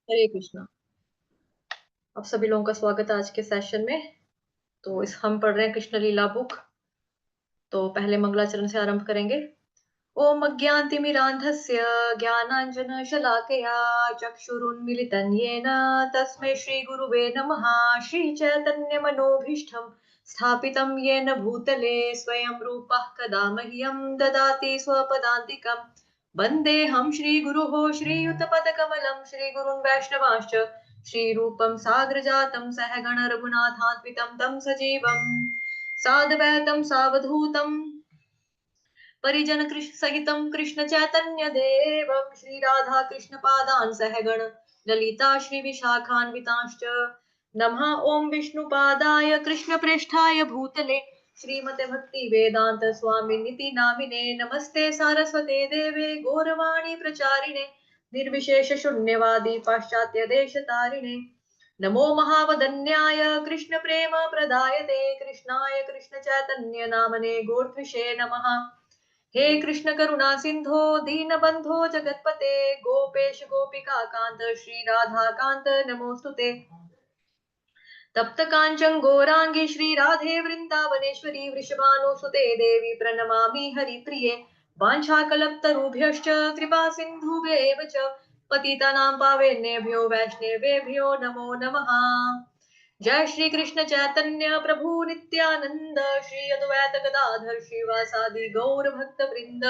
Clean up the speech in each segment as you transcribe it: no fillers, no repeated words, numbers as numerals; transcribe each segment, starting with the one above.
हरे कृष्णा। आप सभी लोगों का स्वागत है आज के सेशन में। तो इस हम पढ़ रहे हैं कृष्ण लीला बुक। तो पहले मंगलाचरण से आरंभ करेंगे। ओम अज्ञानतिमिरान्धस्य ज्ञानाञ्जनशलाकया चक्षुरुन्मिलितं येन तस्मै श्रीगुरुवे नमः। श्रीचैतन्यमनोभीष्टं स्थापितं येन भूतले स्वयं रूपः कदा मह्यं ददाति स्वपदान्तिकम्। वन्देऽहं श्रीगुरुः श्रीयुतपदकमलं श्रीगुरुन् वैष्णवांश्च श्रीरूपं साग्रजातं सहगण रघुनाथान्वितं तं सजीवं साद्वैतं सावधूतं परिजन कृष्ण सहितं कृष्ण चैतन्य देवं श्री राधा कृष्ण पादान सहगण ललिता श्री विशाखान्वितांश्च नमः ओम विष्णुपादाय कृष्ण प्रेष्ठाय भूतले श्रीमते भक्ति वेदांत स्वामिनिति नामिने नमस्ते सारस्वते देवे गौरवाणी प्रचारिणे निर्विशेष शून्यवादी पाश्चात्य देश तारिणे नमो महावदन्याय कृष्ण प्रेम प्रदायते कृष्णाय कृष्ण चैतन्य नामने गौरत्विषे नमः। हे कृष्ण करुणा सिंधो दीनबंधो जगतपते गोपेश गोपिका कांत श्री राधा कांत नमोस्तुते। तप्त कांचन गौरांगी श्री राधे वृंदावनेश्वरी वृषभानुसुते देवी प्रणमामि हरिप्रिये। वाञ्छाकल्पतरुभ्यश्च कृपा सिन्धुभ्येव च पतितानां पावनेभ्यो वैष्णवेभ्यो नमो नमः। जय श्री कृष्ण चैतन्य प्रभु नित्यानंद श्री अद्वैत गदाधर श्रीवासादि गौर भक्त वृंद।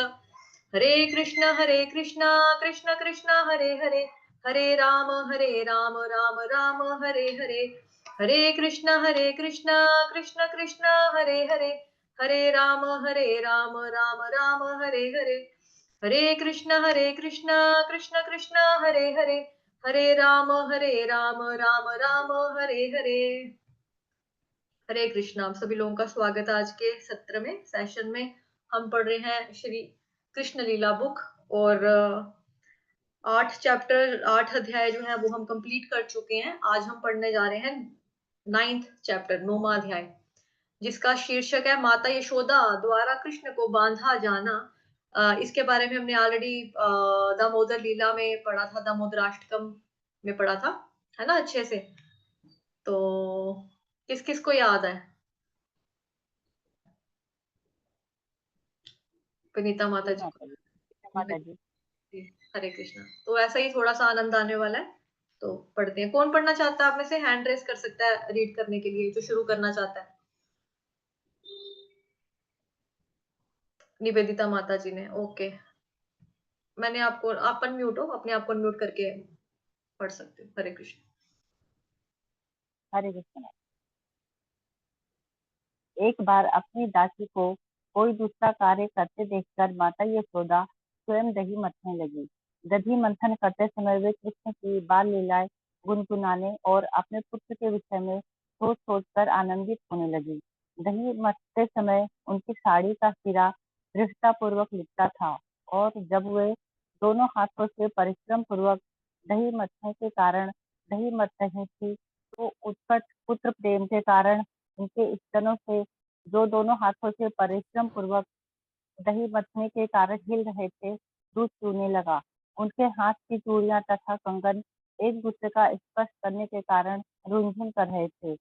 हरे कृष्ण कृष्ण कृष्ण हरे हरे हरे राम राम राम हरे हरे। हरे कृष्ण कृष्ण कृष्ण हरे हरे हरे राम राम राम हरे हरे। हरे कृष्ण कृष्ण कृष्ण हरे हरे हरे राम राम राम हरे हरे। हरे कृष्णा। आप सभी लोगों का स्वागत है आज के सत्र में सेशन में। हम पढ़ रहे हैं श्री कृष्ण लीला बुक और 8 अध्याय जो है वो हम कंप्लीट कर चुके हैं। आज हम पढ़ने जा रहे हैं 9th चैप्टर 9वां अध्याय, जिसका शीर्षक है माता यशोदा द्वारा कृष्ण को बांधा जाना। इसके बारे में हमने ऑलरेडी दामोदर लीला में पढ़ा था, दामोदराष्टकम में पढ़ा था, है ना, अच्छे से। तो किस किस को याद है? विनीता माता जी को। माता जी। हरे कृष्णा। तो ऐसा ही थोड़ा सा आनंद आने वाला है। तो पढ़ते हैं। कौन पढ़ना चाहता है आप में से? हैंड रेस कर सकता है रीड करने के लिए जो शुरू करना चाहता है। निवेदिता माता जी ने, ओके। मैंने आपको, आप अनम्यूट हो, अपने आप को अनम्यूट करके पढ़ सकते हो। हरे कृष्ण। हरे कृष्ण। एक बार अपनी दासी को कोई दूसरा कार्य करते देखकर माता यशोदा स्वयं दही मथने लगी। दही मंथन करते समय वे कृष्ण की बाल लीलाएं गुनगुनाने और अपने पुत्र के विषय में सोच सोच कर आनंदित होने लगी। दही मथते समय उनकी साड़ी का सिरा दृढ़तापूर्वक लिपटा था और जब वे दोनों हाथों से परिश्रम पूर्वक दही मथने के कारण दही मथ रही थी, तो उत्कट पुत्र प्रेम के कारण उनके स्तनों से, जो दोनों हाथों से परिश्रम पूर्वक दही मथने के कारण हिल रहे थे, दूध चूने लगा। उनके हाथ की चूड़ियां तथा कंगन एक दूसरे का स्पर्श करने के कारण रुंझुन कर रहे थे।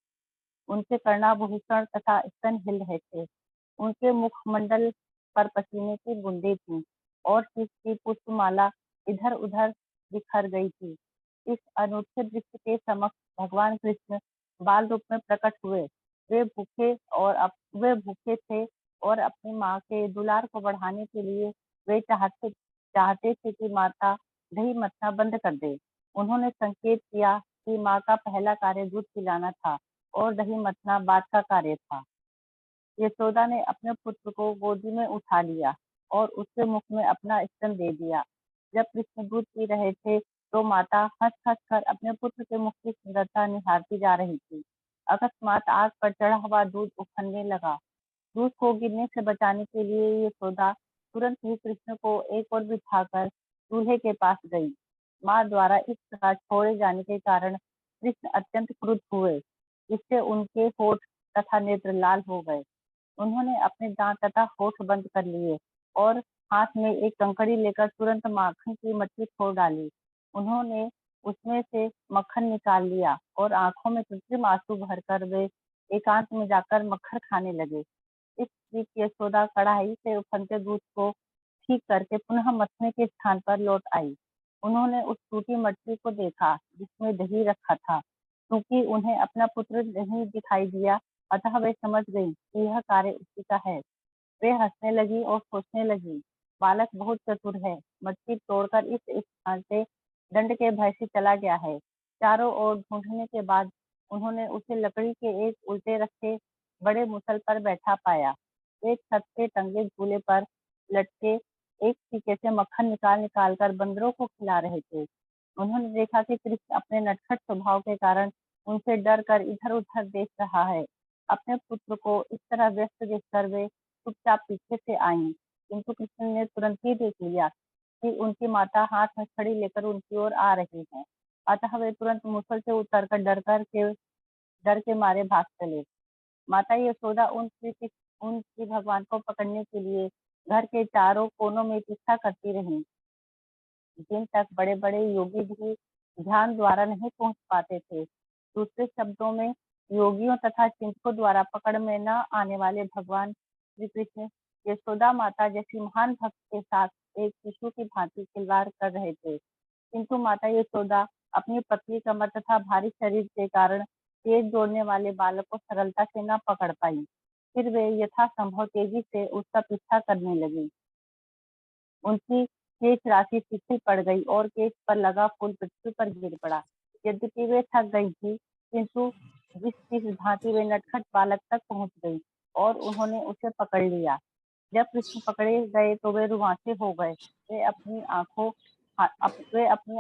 उनके कर्णाभूषण तथा स्तन हिल रहे थे। उनके मुखमंडल पर पसीने की बूंदें थीं और शीश की पुष्पमाला इधर उधर बिखर गई थी। इस अनूठे दृश्य के समक्ष भगवान कृष्ण बाल रूप में प्रकट हुए। वे भूखे थे और अपनी माँ के दुलार को बढ़ाने के लिए वे चाहते चाहते थे कि माता दही मथना बंद कर दे। उन्होंने संकेत किया कि माँ का पहला कार्य दूध पिलाना था और दही मथना बाद का कार्य था। यशोदा ने अपने पुत्र को गोदी में उठा लिया और उसके मुख में अपना स्तन दे दिया। जब कृष्ण दूध पी रहे थे, तो माता हंस हंस कर अपने पुत्र के मुख की सुंदरता निहारती जा रही थी। अकस्मात आग पर चढ़ा हुआ दूध उफनने लगा। दूध को गिरने से बचाने के लिए यशोदा तुरंत ही कृष्ण को एक ओर बिठाकर चूल्हे के पास गई। माँ द्वारा इस प्रकार छोड़े जाने के कारण कृष्ण अत्यंत क्रुद्ध हुए, जिससे उनके होठ तथा नेत्र लाल हो गए। उन्होंने अपने दांत तथा होठ बंद कर लिए और हाथ में एक कंकड़ी लेकर तुरंत माखन की मटकी फोड़ डाली। उन्होंने उसमें से मक्खन निकाल लिया और आंखों में कृत्रिम आंसू भरकर वे एकांत में जाकर मक्खन खाने लगे। इस बीच यशोदा कढ़ाई से उफनते दूध को ठीक करके पुनः मथने के स्थान पर लौट आई। उन्होंने उस टूटी मटकी को देखा जिसमें दही रखा था। क्योंकि उन्हें अपना पुत्र नहीं दिखाई दिया, अतः वे समझ गई कि यह कार्य उसी का है। वे हंसने लगी और सोचने लगी, बालक बहुत चतुर है, मटकी तोड़कर इस स्थान से दंड के भय से चला गया है। चारों ओर ढूंढने के बाद उन्होंने उसे लकड़ी के एक उल्टे रखे बड़े मुसल पर बैठा पाया। एक छत से टंगे झूले पर लटके एक टीके से मक्खन निकाल निकाल कर बंदरों को खिला रहे थे। उन्होंने देखा कि कृष्ण अपने नटखट स्वभाव के कारण उनसे डर कर इधर उधर देख रहा है। अपने पुत्र को इस तरह व्यस्त देखकर वे चुपचाप पीछे से आई, किंतु कृष्ण ने तुरंत ही देख लिया कि उनकी माता हाथ में छड़ी लेकर उनकी ओर आ रही है। अतः वे तुरंत मुसल से उतरकर डर के मारे भाग चले। माता यशोदा उन श्री भगवान को पकड़ने के लिए घर के चारों कोनों में पीछा करती रही, जिन तक बड़े बड़े योगी भी ध्यान द्वारा नहीं पहुंच पाते थे। दूसरे शब्दों में योगियों तथा चिंतकों द्वारा पकड़ में न आने वाले भगवान श्री कृष्ण यशोदा माता जैसी महान भक्त के साथ एक शिशु की भांति खिलवाड़ कर रहे थे। किंतु माता यशोदा अपनी पतली कमर तथा भारी शरीर के कारण तेज दौड़ने वाले बालक को सरलता से न पकड़ पाई। फिर वे यथासंभव तेजी से उसका पीछा करने लगी। उनकी केश राशि शिथिल पड़ गई और केश पर लगा फूल पृथ्वी पर गिर पड़ा। यद्यपि वे थक गई थी, किंतु जिस भांति वे नटखट बालक तक पहुंच गई और उन्होंने उसे पकड़ लिया। जब कृष्ण पकड़े गए तो वे रुआंसे हो गए। वे अपनी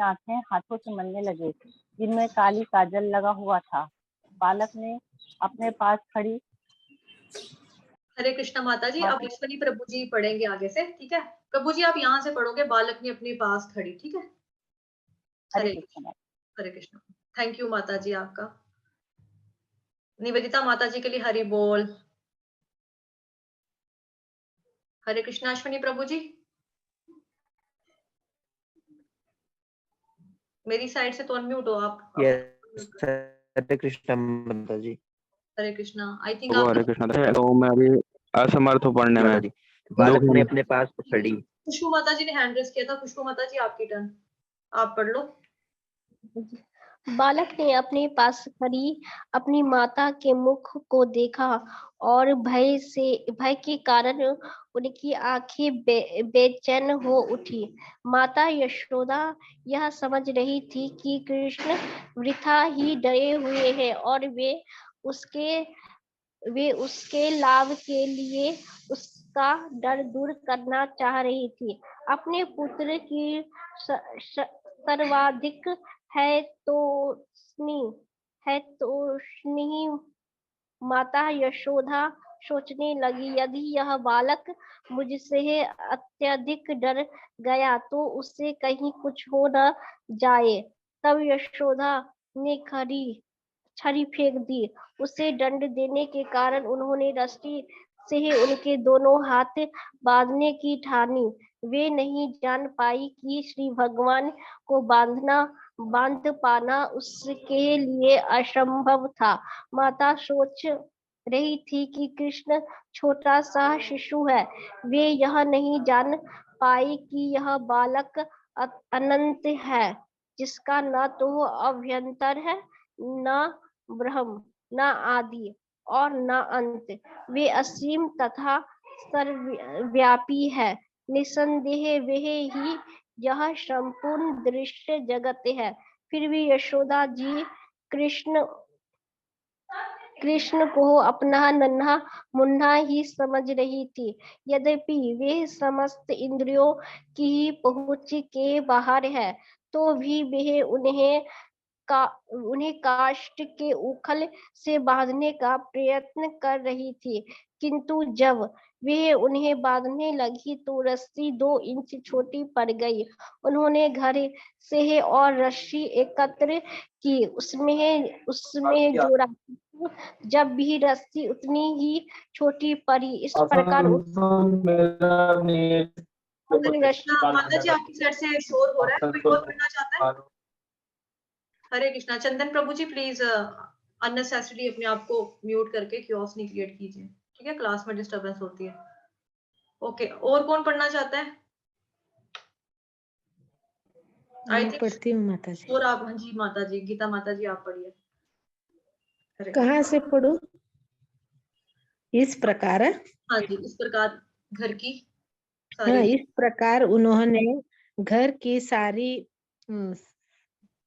आंखें हाथों से मलने लगे, जिनमें काली काजल लगा हुआ था। बालक ने अपने पास खड़ी हरे कृष्णा माता जी, अब ईश्वरी प्रभु जी पढ़ेंगे आगे से, ठीक है? प्रभु जी आप यहाँ से पढ़ोगे, बालक ने अपने पास खड़ी, ठीक है? हरे कृष्ण। हरे कृष्णा। थैंक यू माता जी आपका। निवेदिता माता जी के लिए हरि बोल। हरे कृष्णा अश्विनी प्रभु जी, मेरी साइड से तो अनम्यूट हो आप। हरे कृष्णा माता जी। हरे कृष्णा। आई थिंक वो आप हरे कृष्ण तो मैं अभी असमर्थ हूँ पढ़ने में। बालक ने अपने पास पकड़ी। खुशबू माता जी ने हैंड रेस किया था। खुशबू माता जी आपकी टर्न, आप पढ़ लो। बालक ने अपने पास खड़ी अपनी माता के मुख को देखा और भय के कारण उनकी आंखें बेचैन हो उठी। माता यशोदा यह समझ रही थी कि कृष्ण वृथा ही डरे हुए हैं और वे उसके लाभ के लिए उसका डर दूर करना चाह रही थी। अपने पुत्र की सर्वाधिक है तो स्नेही माता यशोदा सोचने लगी, यदि यह बालक मुझसे अत्यधिक डर गया तो उससे कहीं कुछ हो न जाए। तब यशोदा ने छड़ी फेंक दी। उसे दंड देने के कारण उन्होंने रस्सी से उनके दोनों हाथ बांधने की ठानी। वे नहीं जान पाई कि श्री भगवान को बांध पाना उसके लिए असंभव था। माता सोच रही थी कि कृष्ण छोटा सा शिशु है। वे यह नहीं जान पाई कि यह बालक अनंत है, जिसका न तो अभ्यंतर है, न ब्रह्म, न आदि और न अंत। वे असीम तथा सर्वव्यापी है। निसंदेह वह ही यह संपूर्ण दृश्य जगत है। फिर भी यशोदा जी कृष्ण को अपना नन्हा मुन्ना ही समझ रही थी। यद्यपि वे समस्त इंद्रियों की पहुंच के बाहर है, तो भी वे उन्हें काष्ठ के उखल से बांधने का प्रयत्न कर रही थी। किंतु जब वे उन्हें बांधने लगी तो रस्सी 2 इंच छोटी पड़ गई। उन्होंने घर से और रस्सी एकत्र की, उसमें जोड़ा। जब भी रस्सी उतनी ही छोटी पड़ी। इस प्रकार कृष्णा माता जी आपकी साइड से शोर हो रहा है, कोई और पढ़ना चाहता है? हरे कृष्णा। चंदन प्रभु जी प्लीज अननेसेसरी अपने आप को म्यूट करके क्योस नहीं क्रिएट कीजिए, ठीक है, क्लास में डिस्टरबेंस होती है। ओके, और कौन पढ़ना चाहता है? आई मैं थिंक पढ़ती हूँ माता जी। और आप, हाँ जी माता जी, गीता माता जी आप पढ़िए। हरे कहाँ से पढ़ूं? इस प्रकार, हाँ जी, इस प्रकार घर की हाँ, सारी इस प्रकार उन्होंने घर की सारी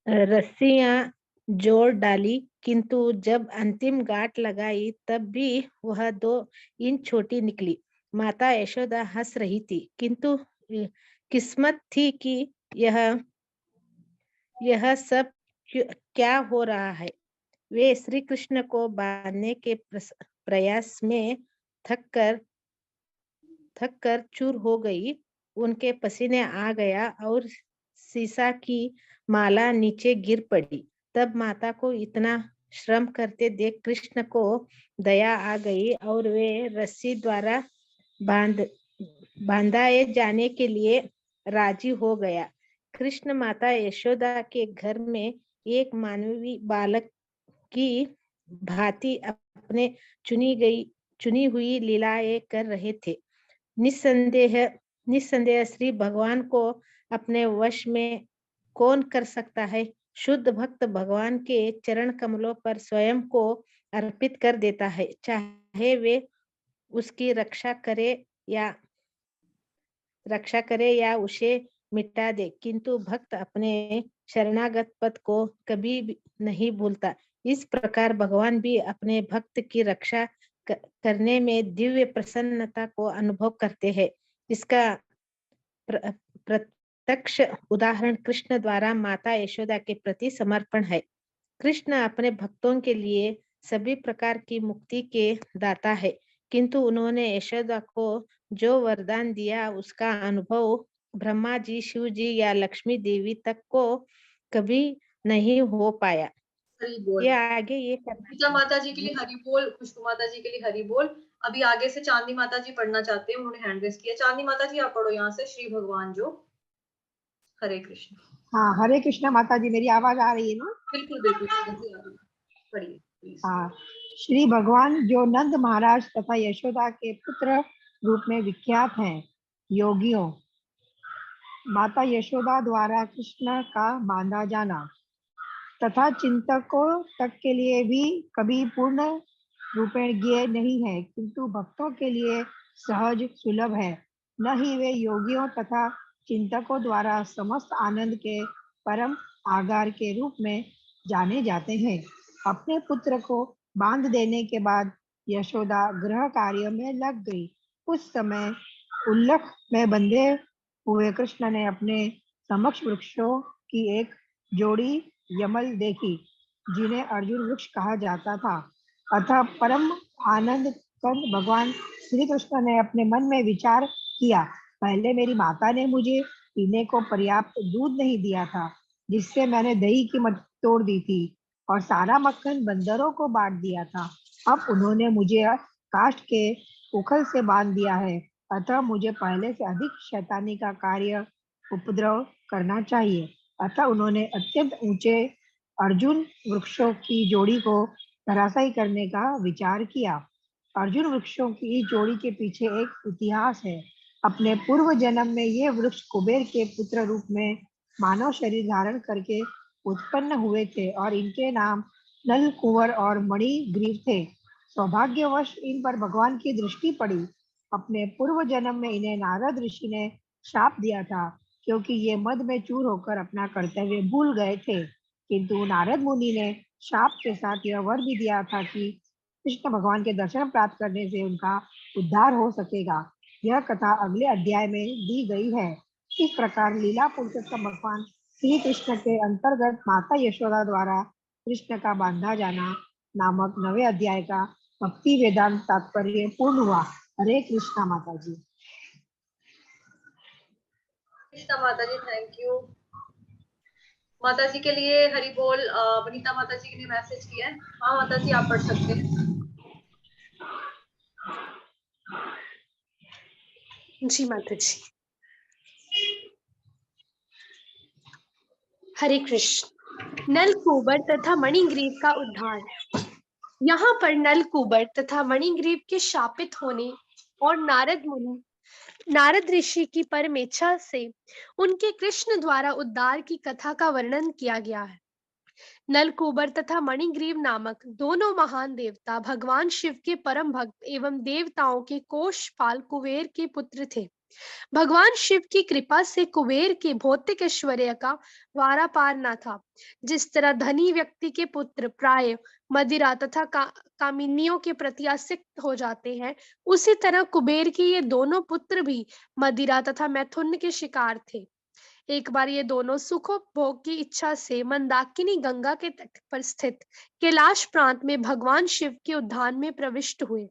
रस्सियां जोड़ डाली, किंतु जब अंतिम गांठ लगाई तब भी वह 2 इंच छोटी निकली। माता यशोदा हंस रही थी, किंतु किस्मत थी कि यह सब क्या हो रहा है। वे श्री कृष्ण को बांधने के प्रयास में थक कर चूर हो गई। उनके पसीने आ गया और सीसा की माला नीचे गिर पड़ी। तब माता को इतना श्रम करते देख कृष्ण को दया आ गई और वे रस्सी द्वारा बांधाए जाने के लिए राजी हो गया। कृष्ण माता यशोदा के घर में एक मानवी बालक की भांति अपने चुनी हुई लीलाएं कर रहे थे। निस्संदेह श्री भगवान को अपने वश में कौन कर सकता है। शुद्ध भक्त भगवान के चरण कमलों पर स्वयं को अर्पित कर देता है, चाहे वे उसकी रक्षा करे या उसे मिटा दे, किंतु भक्त अपने शरणागत पद को कभी भी नहीं भूलता। इस प्रकार भगवान भी अपने भक्त की रक्षा करने में दिव्य प्रसन्नता को अनुभव करते हैं। इसका प्रत्यक्ष उदाहरण कृष्ण द्वारा माता यशोदा के प्रति समर्पण है। कृष्ण अपने भक्तों के लिए सभी प्रकार की मुक्ति के दाता है, किंतु उन्होंने यशोदा को जो वरदान दिया उसका अनुभव ब्रह्मा जी, शिव जी या लक्ष्मी देवी तक को कभी नहीं हो पाया। हरि बोल। ये आगे ये गीता माता जी के लिए हरि बोल, खुशबू माता जी के लिए हरि बोल। अभी आगे से चांदी माता जी पढ़ना चाहते हैं, उन्होंने हैंड रेस किया। चांदी माता जी आप पढ़ो यहाँ से, श्री भगवान जो। हरे कृष्ण। हाँ, हरे कृष्ण माता जी, मेरी आवाज आ रही है ना? बिल्कुल बिल्कुल पढ़िए प्लीज। हाँ, श्री भगवान जो नंद महाराज तथा यशोदा के पुत्र रूप में विख्यात हैं। योगियों, माता यशोदा द्वारा कृष्ण का बांधा जाना तथा चिंतकों तक के लिए भी कभी पूर्ण रूपेण ज्ञेय नहीं है, किंतु भक्तों के लिए सहज सुलभ है। न ही वे योगियों तथा चिंतकों द्वारा समस्त आनंद के परम आधार के रूप में जाने जाते हैं। अपने पुत्र को बांध देने के बाद यशोदा गृह कार्य में लग गई। उस समय उल्लख में बंधे हुए कृष्ण ने अपने समक्ष वृक्षों की एक जोड़ी यमल देखी, जिन्हें अर्जुन वृक्ष कहा जाता था। अतः परम आनंद कंद भगवान श्री कृष्ण ने अपने मन में विचार किया, पहले मेरी माता ने मुझे पीने को पर्याप्त दूध नहीं दिया था, जिससे मैंने दही की मत तोड़ दी थी और सारा मक्खन बंदरों को बांट दिया था। अब उन्होंने मुझे काष्ठ के उखल से बांध दिया है, अतः मुझे पहले से अधिक शैतानी का कार्य उपद्रव करना चाहिए। अतः उन्होंने अत्यंत ऊंचे अर्जुन वृक्षों की जोड़ी को धराशायी करने का विचार किया। अर्जुन वृक्षों की इस जोड़ी के पीछे एक इतिहास है। अपने पूर्व जन्म में ये वृक्ष कुबेर के पुत्र रूप में मानव शरीर धारण करके उत्पन्न हुए थे और इनके नाम नल, कुंवर और मणिग्रीव थे। सौभाग्यवश इन पर भगवान की दृष्टि पड़ी। अपने पूर्व जन्म में इन्हें नारद ऋषि ने शाप दिया था, क्योंकि ये मद में चूर होकर अपना कर्तव्य भूल गए थे। किंतु नारद मुनि ने शाप के साथ यह वर भी दिया था कि कृष्ण भगवान के दर्शन प्राप्त करने से उनका उद्धार हो सकेगा। यह कथा अगले अध्याय में दी गई है। इस प्रकार लीला पुरुषोत्तम भगवान श्री कृष्ण के अंतर्गत माता यशोदा द्वारा कृष्ण का बांधा जाना नामक नवे अध्याय का भक्ति वेदांत तात्पर्य पूर्ण हुआ। हरे कृष्णा माता जी। कृष्णा माता जी, थैंक यू। माता जी के लिए हरि बोल। वनीता माता जी ने मैसेज किया है। हाँ माता जी आप पढ़ सकते हैं। जी माता जी। हरे कृष्ण। नलकूबर तथा मणिग्रीव का उद्धार। यहाँ पर नलकूबर तथा मणिग्रीव के शापित होने और नारद ऋषि की परम इच्छा से उनके कृष्ण द्वारा उद्धार की कथा का वर्णन किया गया है। नलकूबर तथा मणिग्रीव नामक दोनों महान देवता भगवान शिव के परम भक्त एवं देवताओं के कोषपाल कुबेर के पुत्र थे। भगवान शिव की कृपा से कुबेर के भौतिक ऐश्वर्य का वारा पार न था। जिस तरह धनी व्यक्ति के पुत्र प्राय मदिरा तथा कामिनियों के प्रति आसक्त हो जाते हैं, उसी तरह कुबेर के ये दोनों पुत्र भी मदिरा तथा मैथुन के शिकार थे। एक बार ये दोनों सुखोपभोग की इच्छा से मंदाकिनी गंगा के तट पर स्थित कैलाश प्रांत में भगवान शिव के उद्यान में प्रविष्ट हुए।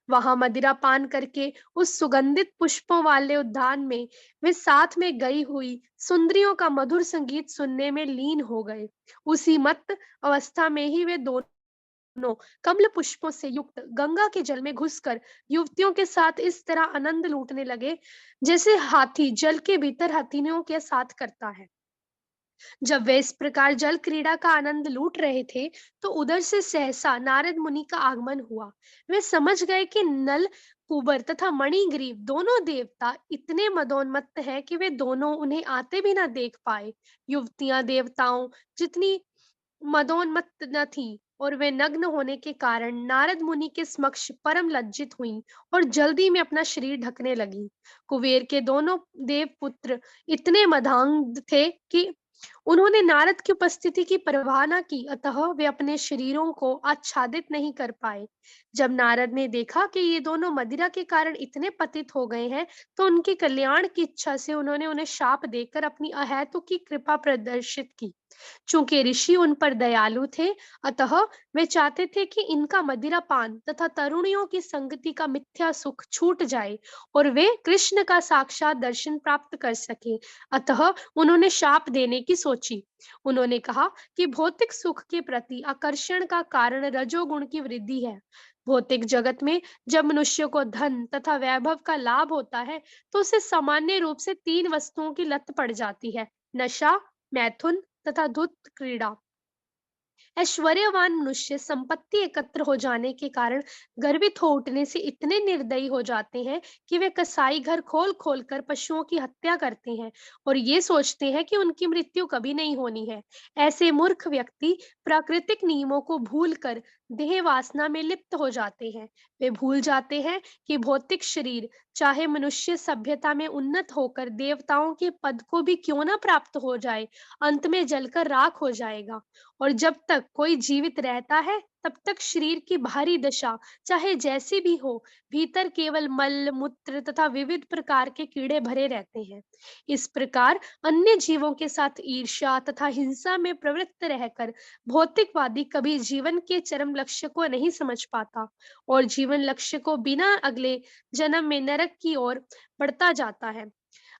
वहां मदिरा पान करके उस सुगंधित पुष्पों वाले उद्यान में वे साथ में गई हुई सुंदरियों का मधुर संगीत सुनने में लीन हो गए। उसी मत अवस्था में ही वे दोनों कमल पुष्पों से युक्त गंगा के जल में घुसकर युवतियों के साथ इस तरह आनंद लूटने लगे जैसे हाथी जल के भीतर हथिनियों के साथ करता है। जब वे इस प्रकार जल क्रीड़ा का आनंद लूट रहे थे तो उधर से सहसा नारद मुनि का आगमन हुआ। वे समझ गए कि नल कुबर तथा मणिग्रीव दोनों देवता इतने मदोन्मत्त हैं कि वे दोनों उन्हें आते भी ना देख पाए। युवतियां देवताओं जितनी मदोन्मत्त न थी और वे नग्न होने के कारण नारद मुनि के समक्ष परम लज्जित हुई और जल्दी में अपना शरीर ढकने लगी। कुबेर के दोनों देवपुत्र इतने मदांध थे कि उन्होंने नारद की उपस्थिति की परवाह न की, अतः वे अपने शरीरों को आच्छादित नहीं कर पाए। जब नारद ने देखा कि ये दोनों मदिरा के कारण इतने पतित हो गए हैं, तो उनके कल्याण की इच्छा से उन्होंने उन्हें शाप देकर अपनी अहेतुकी कृपा प्रदर्शित की। चूंकि ऋषि उन पर दयालु थे, अतः वे चाहते थे कि इनका मदिरा पान तथा तरुणियों की संगति का मिथ्या सुख छूट जाए और वे कृष्ण का साक्षात दर्शन प्राप्त कर सके। अतः उन्होंने शाप देने की सोची। उन्होंने कहा कि भौतिक सुख के प्रति आकर्षण का कारण रजोगुण की वृद्धि है। भौतिक जगत में जब मनुष्य को धन तथा वैभव का लाभ होता है, तो उसे सामान्य रूप से 3 वस्तुओं की लत पड़ जाती है: नशा, मैथुन तथा धूर्त क्रीड़ा। ऐश्वर्यवान मनुष्य संपत्ति एकत्र हो जाने के कारण गर्वित हो उठने से इतने निर्दयी हो जाते हैं कि वे कसाई घर खोल खोल कर पशुओं की हत्या करते हैं और ये सोचते हैं कि उनकी मृत्यु कभी नहीं होनी है। ऐसे मूर्ख व्यक्ति प्राकृतिक नियमों को भूलकर देह वासना में लिप्त हो जाते हैं। वे भूल जाते हैं कि भौतिक शरीर चाहे मनुष्य सभ्यता में उन्नत होकर देवताओं के पद को भी क्यों ना प्राप्त हो जाए, अंत में जलकर राख हो जाएगा। और जब तक कोई जीवित रहता है, तब तक शरीर की बाहरी दशा चाहे जैसी भी हो, भीतर केवल मल मूत्र तथा विविध प्रकार के कीड़े भरे रहते हैं। इस प्रकार अन्य जीवों के साथ ईर्ष्या तथा हिंसा में प्रवृत्त रहकर भौतिकवादी कभी जीवन के चरम लक्ष्य को नहीं समझ पाता और जीवन लक्ष्य को बिना अगले जन्म में नरक की ओर बढ़ता जाता है।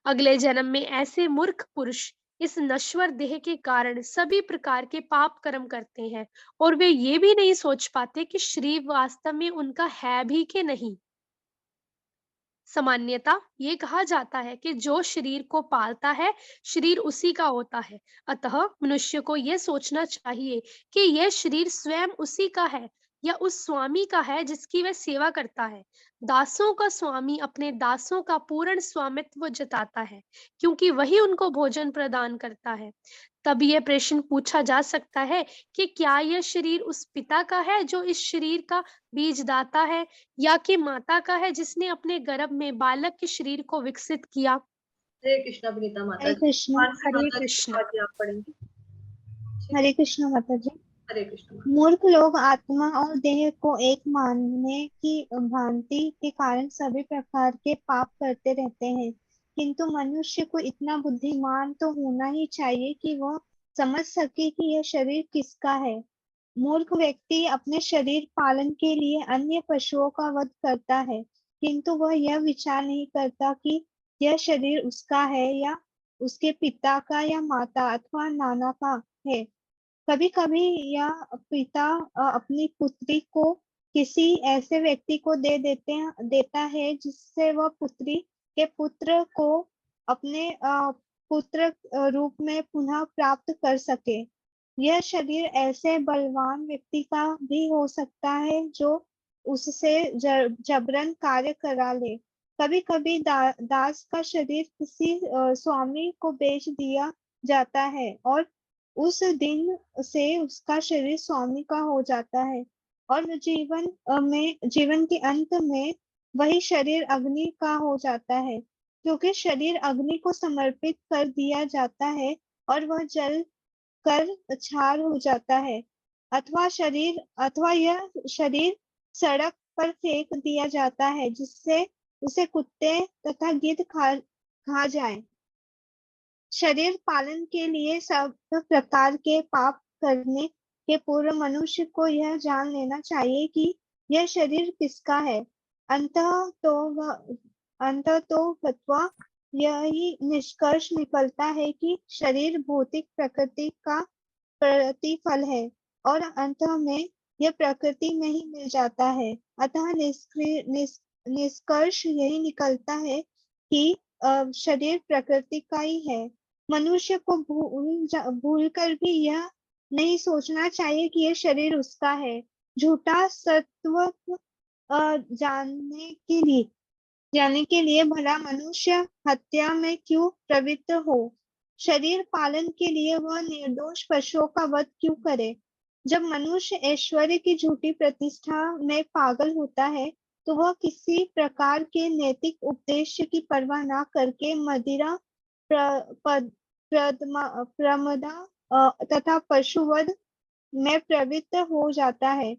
अगले जन्म में ऐसे मूर्ख पुरुष इस नश्वर देह के कारण सभी प्रकार के पाप कर्म करते हैं और वे ये भी नहीं सोच पाते कि शरीर वास्तव में उनका है भी कि नहीं। सामान्यतः ये कहा जाता है कि जो शरीर को पालता है, शरीर उसी का होता है। अतः मनुष्य को यह सोचना चाहिए कि यह शरीर स्वयं उसी का है या उस स्वामी का है जिसकी वह सेवा करता है। दासों का स्वामी अपने दासों का पूर्ण स्वामित्व जताता है, क्योंकि वही उनको भोजन प्रदान करता है। तब यह प्रश्न पूछा जा सकता है कि क्या यह शरीर उस पिता का है जो इस शरीर का बीजदाता है, या कि माता का है जिसने अपने गर्भ में बालक के शरीर को विकसित किया। हरे कृष्णा विनीता माता हरे जी। कृष्ण। मानसी हरे माता जी, कृष्ण। आज आप पढ़ेंगी। हरे कृष्ण माता जी। हरे कृष्ण माता। मूर्ख लोग आत्मा और देह को एक मानने की भ्रांति के कारण सभी प्रकार के पाप करते रहते हैं, किंतु मनुष्य को इतना बुद्धिमान तो होना ही चाहिए कि वह समझ सके कि यह शरीर किसका है। मूर्ख व्यक्ति अपने शरीर पालन के लिए अन्य पशुओं का वध करता है, किंतु वह यह विचार नहीं करता कि यह शरीर उसका है या उसके पिता का या माता अथवा नाना का है। कभी कभी यह पिता अपनी पुत्री को किसी ऐसे व्यक्ति को देता है जिससे वह पुत्री के पुत्र को अपने पुत्र रूप में पुनः प्राप्त कर सके। यह शरीर ऐसे बलवान व्यक्ति का भी हो सकता है जो उससे जबरन कार्य करा ले। कभी कभी दास का शरीर किसी स्वामी को बेच दिया जाता है और उस दिन से उसका शरीर स्वामी का हो जाता है और जीवन के अंत में वही शरीर अग्नि का हो जाता है, क्योंकि शरीर अग्नि को समर्पित कर दिया जाता है और वह जल कर छार हो जाता है। अथवा यह शरीर सड़क पर फेंक दिया जाता है जिससे उसे कुत्ते तथा गिद्ध खा जाए। शरीर पालन के लिए सब प्रकार के पाप करने के पूर्व मनुष्य को यह जान लेना चाहिए कि यह शरीर किसका है। अंतः तो गत्वा यही निष्कर्ष निकलता है कि शरीर भौतिक प्रकृति का प्रतिफल है और अंत में यह प्रकृति में ही मिल जाता है। अतः निष्कर्ष यही निकलता है कि शरीर प्रकृति का ही है। मनुष्य को भूल कर भी यह नहीं सोचना चाहिए कि यह शरीर उसका है। झूठा सत्व जानने के लिए भला मनुष्य हत्या में क्यों प्रवृत्त हो। शरीर पालन के लिए वह निर्दोष पशुओं का वध क्यों करे। जब मनुष्य ऐश्वर्य की झूठी प्रतिष्ठा में पागल होता है तो वह किसी प्रकार के नैतिक उद्देश्य की परवाह न करके मदिरा प्रमदा तथा पशुवध में प्रवृत्त हो जाता है।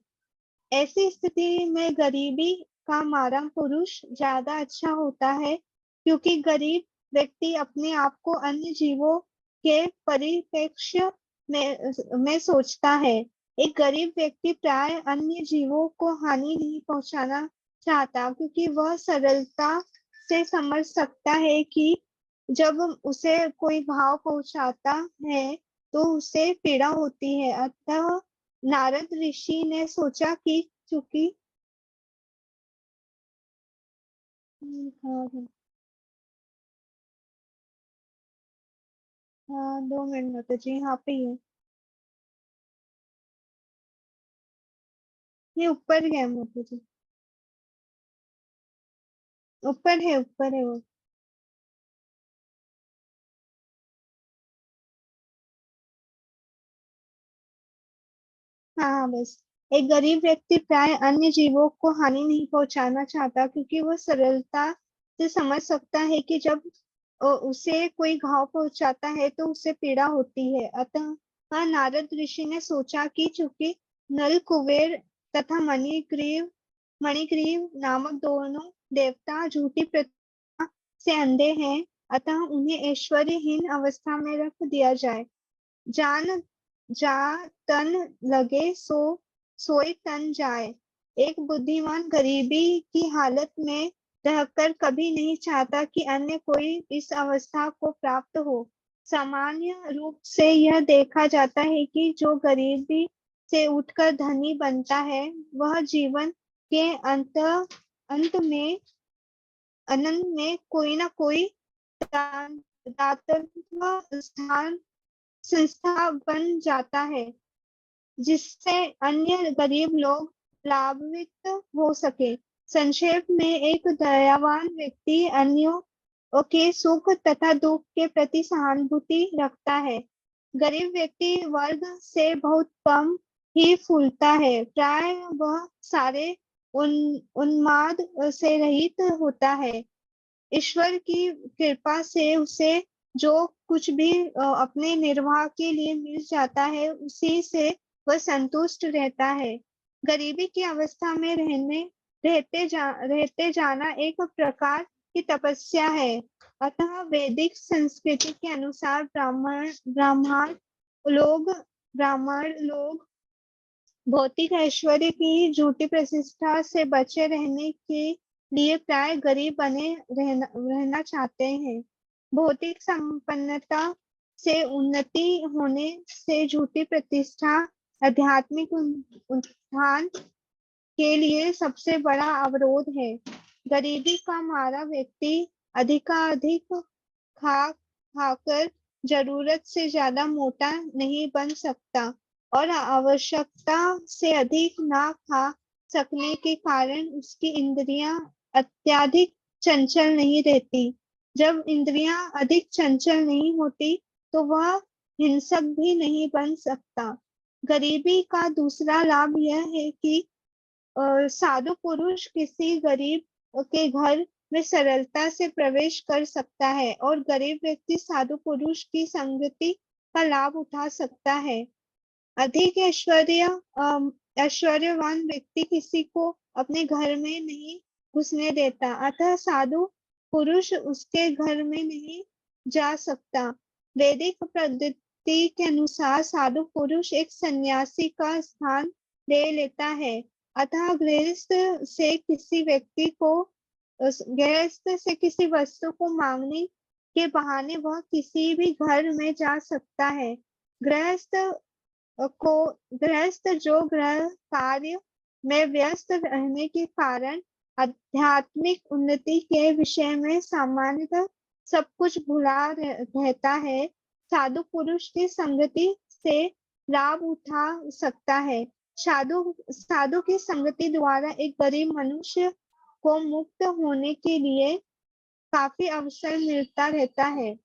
ऐसी स्थिति में गरीबी का मारा पुरुष ज्यादा अच्छा होता है, क्योंकि गरीब व्यक्ति अपने आप को अन्य जीवों के परिप्रेक्ष्य में सोचता है। एक गरीब व्यक्ति प्राय अन्य जीवों को हानि नहीं पहुंचाना चाहता, क्योंकि वह सरलता से समझ सकता है कि जब उसे कोई घाव पहुंचाता है तो उसे पीड़ा होती है। अतः नारद ऋषि ने सोचा कि चूंकि हाँ 2 मिनट माता जी, यहाँ पे ही है, ये ऊपर गया माता जी, ऊपर है वो। हाँ बस। एक गरीब व्यक्ति प्राय अन्य जीवों को हानि नहीं पहुंचाना चाहता, क्योंकि वह सरलता से समझ सकता है कि जब उसे कोई घाव पहुंचाता है तो उसे पीड़ा होती है। अतः नारद ऋषि ने सोचा कि चूंकि नल कुबेर तथा मणिग्रीव नामक दोनों देवता झूठी प्रतिमा से अंधे हैं, अतः उन्हें ऐश्वर्यहीन अवस्था में रख दिया जाए। जा तन लगे सोई तन जाए। एक बुद्धिमान गरीबी की हालत में रहकर कभी नहीं चाहता कि अन्य कोई इस अवस्था को प्राप्त हो। सामान्य रूप से यह देखा जाता है कि जो गरीबी से उठकर धनी बनता है वह जीवन के अंत में अनंत में कोई ना कोई दातव्य संस्था बन जाता है, जिससे अन्य गरीब लोग लाभान्वित हो सके। संक्षेप में एक दयावान व्यक्ति अन्यों के सुख तथा दुख के प्रति सहानुभूति रखता है। गरीब व्यक्ति वर्ग से बहुत कम ही फूलता है, प्राय वह सारे उन्माद से रहित होता है। ईश्वर की कृपा से उसे जो कुछ भी अपने निर्वाह के लिए मिल जाता है उसी से वह संतुष्ट रहता है। गरीबी की अवस्था में रहते जाना एक प्रकार की तपस्या है। अतः वैदिक संस्कृति के अनुसार ब्राह्मण लोग भौतिक ऐश्वर्य की झूठी प्रतिष्ठा से बचे रहने के लिए प्राय गरीब बने रहना चाहते हैं। भौतिक संपन्नता से उन्नति होने से झूठी प्रतिष्ठा आध्यात्मिक उत्थान के लिए सबसे बड़ा अवरोध है। गरीबी का मारा व्यक्ति अधिकाधिक खाकर जरूरत से ज्यादा मोटा नहीं बन सकता और आवश्यकता से अधिक ना खा सकने के कारण उसकी इंद्रियां अत्यधिक चंचल नहीं रहती। जब इंद्रियां अधिक चंचल नहीं होती तो वह हिंसक भी नहीं बन सकता। गरीबी का दूसरा लाभ यह है कि साधु पुरुष किसी गरीब के घर में सरलता से प्रवेश कर सकता है और गरीब व्यक्ति साधु पुरुष की संगति का लाभ उठा सकता है। अधिक ऐश्वर्यवान व्यक्ति किसी को अपने घर में नहीं घुसने देता, अतः साधु पुरुष उसके घर में नहीं जा सकता। वैदिक पद्धति के अनुसार साधु पुरुष एक सन्यासी का स्थान ले लेता है, अतः गृहस्थ से किसी वस्तु को मांगने के बहाने वह किसी भी घर में जा सकता है। गृहस्थ जो गृह कार्य में व्यस्त रहने के कारण आध्यात्मिक उन्नति के विषय में सामान्यतः सब कुछ भुला रहता है, साधु पुरुष की संगति से लाभ उठा सकता है। साधु की संगति द्वारा एक गरीब मनुष्य को मुक्त होने के लिए काफी अवसर मिलता रहता है।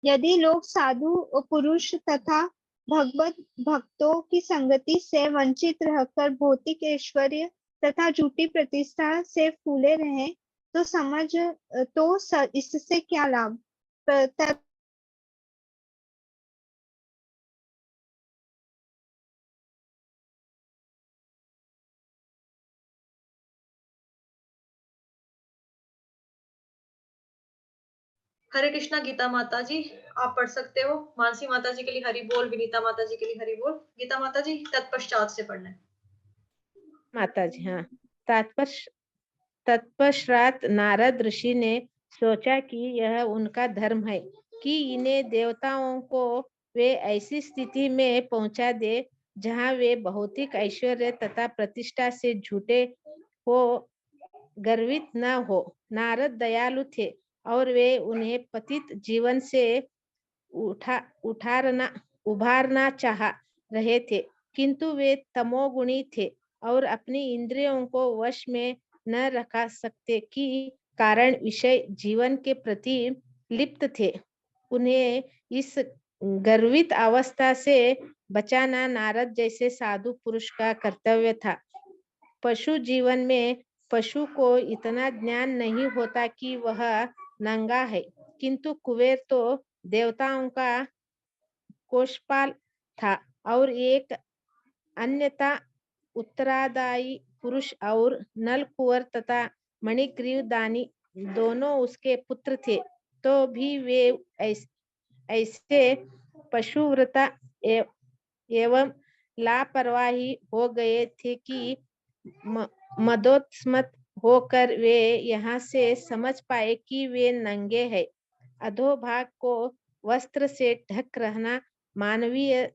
यदि लोग साधु पुरुष तथा भगवत भक्तों की संगति से वंचित रहकर भौतिक ऐश्वर्य तथा झूठी प्रतिष्ठा से फूले रहें तो इससे क्या लाभ। हरे कृष्णा गीता माता जी, आप पढ़ सकते हो। मानसी माता जी के लिए हरि बोल, विनीता माता जी के लिए हरि बोल। गीता माता जी तत्पश्चात से पढ़ना है। माता जी हाँ। तत्पश्चात नारद ऋषि ने सोचा कि यह उनका धर्म है कि इन्हें देवताओं को वे ऐसी स्थिति में पहुंचा दे जहां वे भौतिक ऐश्वर्य तथा प्रतिष्ठा से झूठे हो गर्वित न हो। नारद दयालु थे और वे उन्हें पतित जीवन से उभारना चाह रहे थे, किंतु वे तमोगुणी थे और अपनी इंद्रियों को वश में न रखा सकते कि कारण विषय जीवन के प्रति लिप्त थे। उन्हें इस गर्वित अवस्था से बचाना नारद जैसे साधु पुरुष का कर्तव्य था। पशु जीवन में पशु को इतना ज्ञान नहीं होता कि वह नंगा है, किंतु कुबेर तो देवताओं का कोषपाल था और एक अन्यथा उत्तरादायी पुरुष और नलकुंवर तथा मणिग्रीव दानी दोनों उसके पुत्र थे, तो भी वे ऐसे पशुव्रता एवं लापरवाही हो गए थे कि मदोत्समत होकर वे यहाँ से समझ पाए कि वे नंगे हैं। अधोभाग को वस्त्र से ढक रहना मानवीय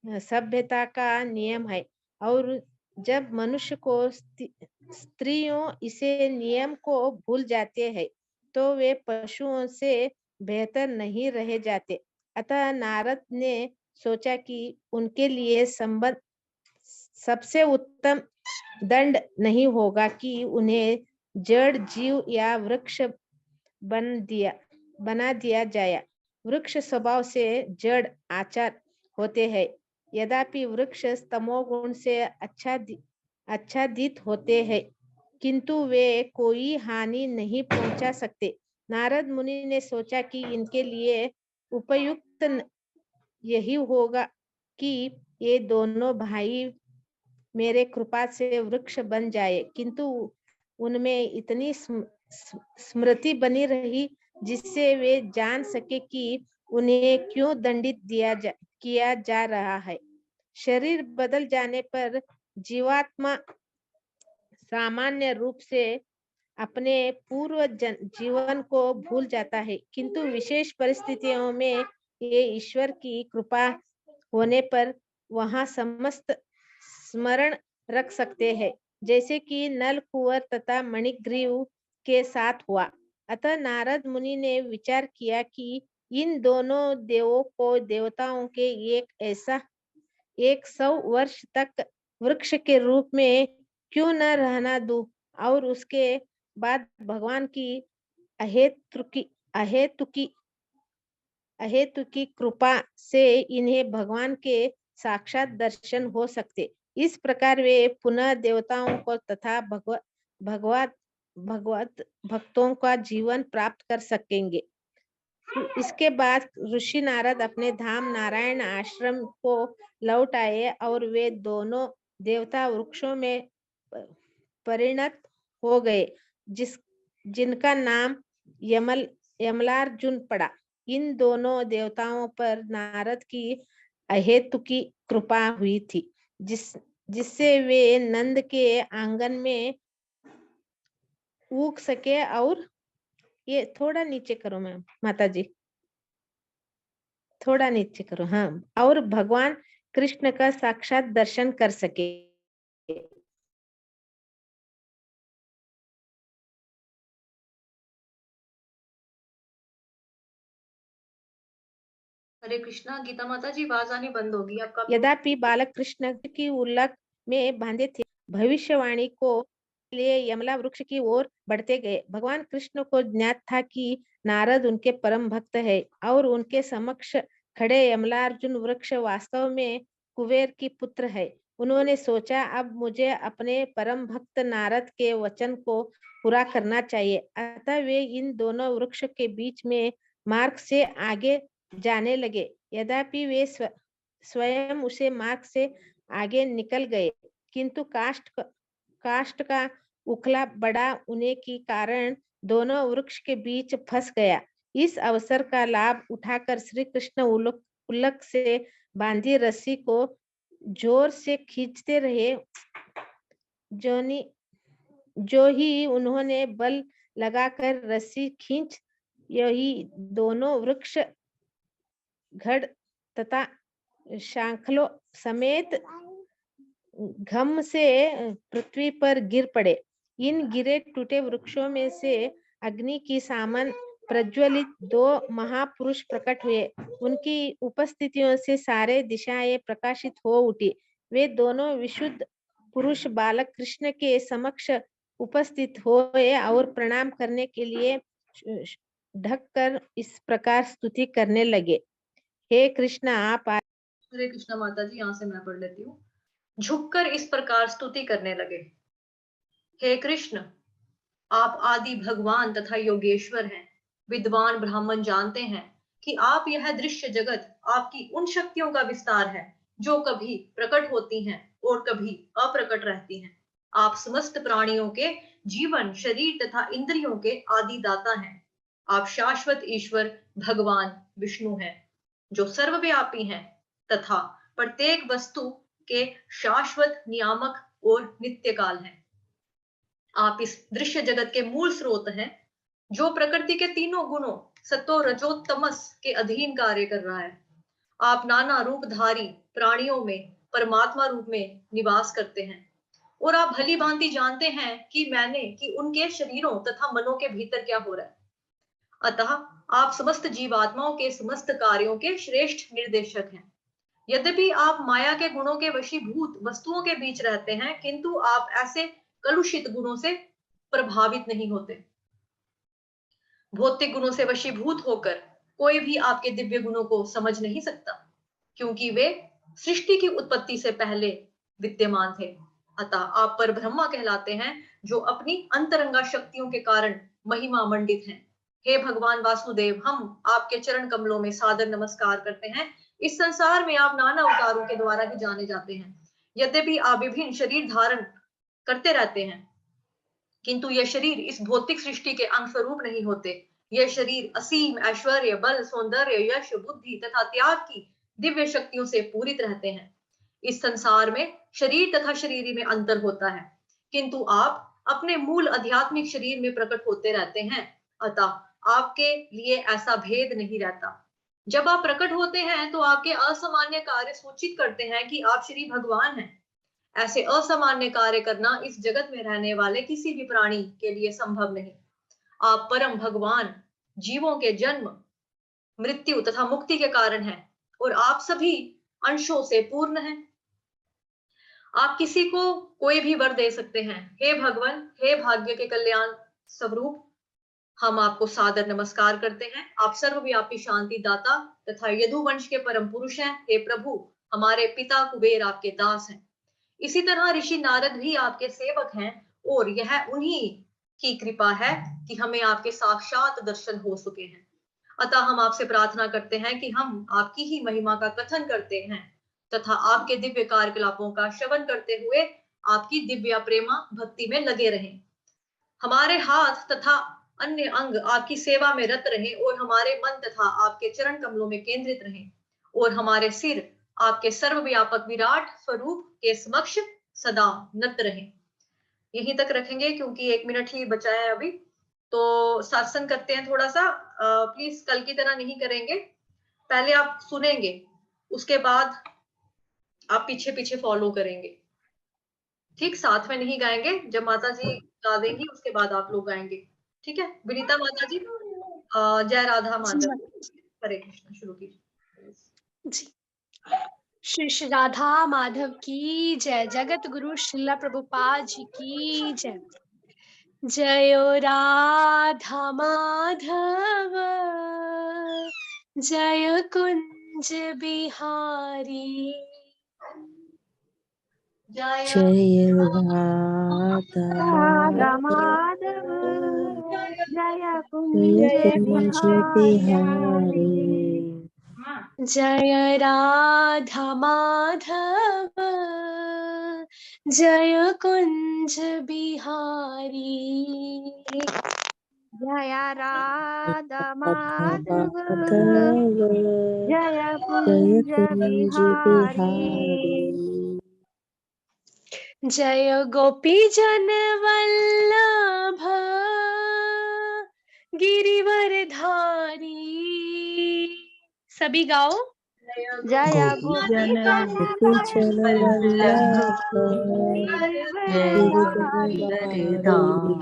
सभ्यता का नियम है और जब मनुष्य को स्त्रियों इसे नियम को भूल जाते हैं तो वे पशुओं से बेहतर नहीं रह जाते। अतः नारद ने सोचा कि उनके लिए सबसे उत्तम दंड नहीं होगा कि उन्हें जड़ जीव या वृक्ष बना दिया जाए। वृक्ष स्वभाव से जड़ आचार होते हैं, यद्यपि वृक्ष तमोगुण से आच्छादित होते हैं, किंतु वे कोई हानि नहीं पहुंचा सकते। नारद मुनि ने सोचा कि इनके लिए उपयुक्त यही होगा कि ये दोनों भाई मेरे कृपा से वृक्ष बन जाए, किंतु उनमें इतनी स्मृति बनी रही जिससे वे जान सके कि उन्हें क्यों दंडित किया जा रहा है। शरीर बदल जाने पर जीवात्मा सामान्य रूप से अपने पूर्व जीवन को भूल जाता है, किंतु विशेष परिस्थितियों में ये ईश्वर की कृपा होने पर वहां समस्त स्मरण रख सकते हैं, जैसे कि नल कुंवर तथा मणिग्रीव के साथ हुआ। अतः नारद मुनि ने विचार किया कि इन दोनों देवों को देवताओं के 100 वर्ष तक वृक्ष के रूप में क्यों न रहना दूं, और उसके बाद भगवान की अहेतुकी कृपा से इन्हें भगवान के साक्षात दर्शन हो सकते। इस प्रकार वे पुनः देवताओं को तथा भगवत भक्तों का जीवन प्राप्त कर सकेंगे। इसके बाद ऋषि नारद अपने धाम नारायण आश्रम को लौट आए और वे दोनों देवता वृक्षों में परिणत हो गए, जिनका नाम यमलार्जुन पड़ा। इन दोनों देवताओं पर नारद की अहेतुकी कृपा हुई थी, जिससे वे नंद के आंगन में उग सके। और ये थोड़ा नीचे करो मैम, माता जी थोड़ा नीचे करो, हाँ, और भगवान कृष्ण का साक्षात दर्शन कर सके। हरे कृष्णा। गीता माता जी आवाज आनी बंद होगी आपका। यद्यपि बालक कृष्ण की उल्लक में बांधे थे, भविष्यवाणी को लिए यमला वृक्ष की ओर बढ़ते गए। भगवान कृष्ण को ज्ञात था कि नारद उनके परम भक्त है और उनके समक्ष खड़े यमलार्जुन वृक्ष वास्तव में कुबेर की पुत्र है। उन्होंने सोचा, अब मुझे अपने परम भक्त नारद के वचन को पूरा करना चाहिए। अतः वे इन दोनों वृक्ष के बीच में मार्ग से आगे जाने लगे। यद्यपि वे स्वयं उसे मार्ग से आगे निकल गए, किंतु काष्ठ का उखला बड़ा होने के कारण दोनों वृक्ष के बीच फंस गया। इस अवसर का लाभ उठाकर श्री कृष्ण उल्लक से बांधी रस्सी को जोर से खींचते रहे। जो ही उन्होंने बल लगाकर रस्सी खींच, यही दोनों वृक्ष घड़ तथा शांखलों समेत घम से पृथ्वी पर गिर पड़े। इन गिरे टूटे वृक्षों में से अग्नि की समान प्रज्वलित 2 महापुरुष प्रकट हुए। उनकी उपस्थितियों से सारे दिशाएं प्रकाशित हो उठी। वे दोनों विशुद्ध पुरुष बालक कृष्ण के समक्ष उपस्थित हुए और प्रणाम करने के लिए ढककर इस प्रकार स्तुति करने लगे। हे कृष्ण, आप हरे कृष्णा माता जी, यहाँ से मैं पढ़ लेती हूँ। झुककर इस प्रकार स्तुति करने लगे। हे कृष्ण, आप आदि भगवान तथा योगेश्वर हैं। विद्वान ब्राह्मण जानते हैं कि आप यह दृश्य जगत आपकी उन शक्तियों का विस्तार है जो कभी प्रकट होती हैं और कभी अप्रकट रहती हैं। आप समस्त प्राणियों के जीवन, शरीर तथा इंद्रियों के आदि दाता हैं। आप शाश्वत ईश्वर भगवान विष्णु हैं, जो सर्वव्यापी हैं तथा प्रत्येक वस्तु के शाश्वत नियामक और नित्यकाल हैं। आप इस दृश्य जगत के मूल स्रोत हैं, जो प्रकृति के तीनों गुणों सतो रजो तमस के अधीन कार्य कर रहा है। आप नाना रूपधारी प्राणियों में परमात्मा रूप में निवास करते हैं और आप भली भांति जानते हैं कि उनके शरीरों तथा मनों के भीतर क्या हो रहा है। अतः आप समस्त जीवात्माओं के समस्त कार्यों के श्रेष्ठ निर्देशक हैं। यद्यपि आप माया के गुणों के वशीभूत वस्तुओं के बीच रहते हैं, किंतु आप ऐसे कलुषित गुणों से प्रभावित नहीं होते। भौतिक गुणों से वशीभूत होकर कोई भी आपके दिव्य गुणों को समझ नहीं सकता, क्योंकि वे सृष्टि की उत्पत्ति से पहले विद्यमान थे। अतः आप पर ब्रह्मा कहलाते हैं, जो अपनी अंतरंगा शक्तियों के कारण महिमा मंडित हैं। हे भगवान वासुदेव, हम आपके चरण कमलों में सादर नमस्कार करते हैं। इस संसार में आप नाना अवतारों के द्वारा ही जाने जाते हैं। यद्यपि आप विभिन्न शरीर धारण करते रहते हैं, किंतु ये शरीर इस भौतिक सृष्टि के अंग स्वरूप नहीं होते। ये शरीर असीम ऐश्वर्य, बल, सौंदर्य, यश, बुद्धि तथा त्याग की दिव्य शक्तियों से पूरित रहते हैं। इस संसार में शरीर तथा शरीरी में अंतर होता है, किंतु आप अपने मूल आध्यात्मिक शरीर में प्रकट होते रहते हैं। अतः आपके लिए ऐसा भेद नहीं रहता। जब आप प्रकट होते हैं तो आपके असामान्य कार्य सूचित करते हैं कि आप श्री भगवान हैं। ऐसे असामान्य कार्य करना इस जगत में रहने वाले किसी भी प्राणी के लिए संभव नहीं। आप परम भगवान जीवों के जन्म, मृत्यु तथा मुक्ति के कारण है और आप सभी अंशों से पूर्ण हैं। आप किसी को कोई भी वर दे सकते हैं। हे भगवान, हे भाग्य के कल्याण स्वरूप, हम आपको सादर नमस्कार करते हैं। आप सर्वव्यापी शांति दाता तथा यदुवंश के परम पुरुष हैं। हे प्रभु, हमारे पिता कुबेर आपके दास हैं। इसी तरह ऋषि नारद भी आपके सेवक हैं और यह उन्हीं की कृपा है कि हमें आपके साक्षात दर्शन हो सके हैं। अतः हम आपसे प्रार्थना करते हैं कि हम आपकी ही महिमा का कथन करते हैं तथा आपके दिव्य कार्यकलापों का श्रवण करते हुए आपकी दिव्य प्रेमा भक्ति में लगे रहें। हमारे हाथ तथा अन्य अंग आपकी सेवा में रत रहे और हमारे मन तथा आपके चरण कमलों में केंद्रित रहे और हमारे सिर आपके सर्वव्यापक विराट स्वरूप के समक्ष सदा नत रहे। यहीं तक रखेंगे क्योंकि 1 मिनट ही बचा है अभी, तो सत्संग करते हैं थोड़ा सा। प्लीज कल की तरह नहीं करेंगे, पहले आप सुनेंगे, उसके बाद आप पीछे पीछे फॉलो करेंगे। ठीक, साथ में नहीं गाएंगे, जब माता जी गा देंगी उसके बाद आप लोग गाएंगे। ठीक है विनीता माता जी, जय राधा माधव। हरे कृष्ण, शुरू कीजिए जी। श्री श्री राधा माधव की जय। जगत गुरु श्रीला प्रभुपाद जी की जय। जयो राधा माधव जय कुंज बिहारी, जय जय राधा माधव जय जय कुंज कुंज बिहारी, बिहारी। जय राधा माधव जय कुंज बिहारी, जय राधा माधव माधव जय जय कुंज कुंज बिहारी, बिहारी। जय गोपी जन वल्लभ गिरिवर धारी। सभी गाओ। जय गोपी गोपी जन जन वल्लभ वल्लभ गिरिवर गिरिवर धारी, धारी।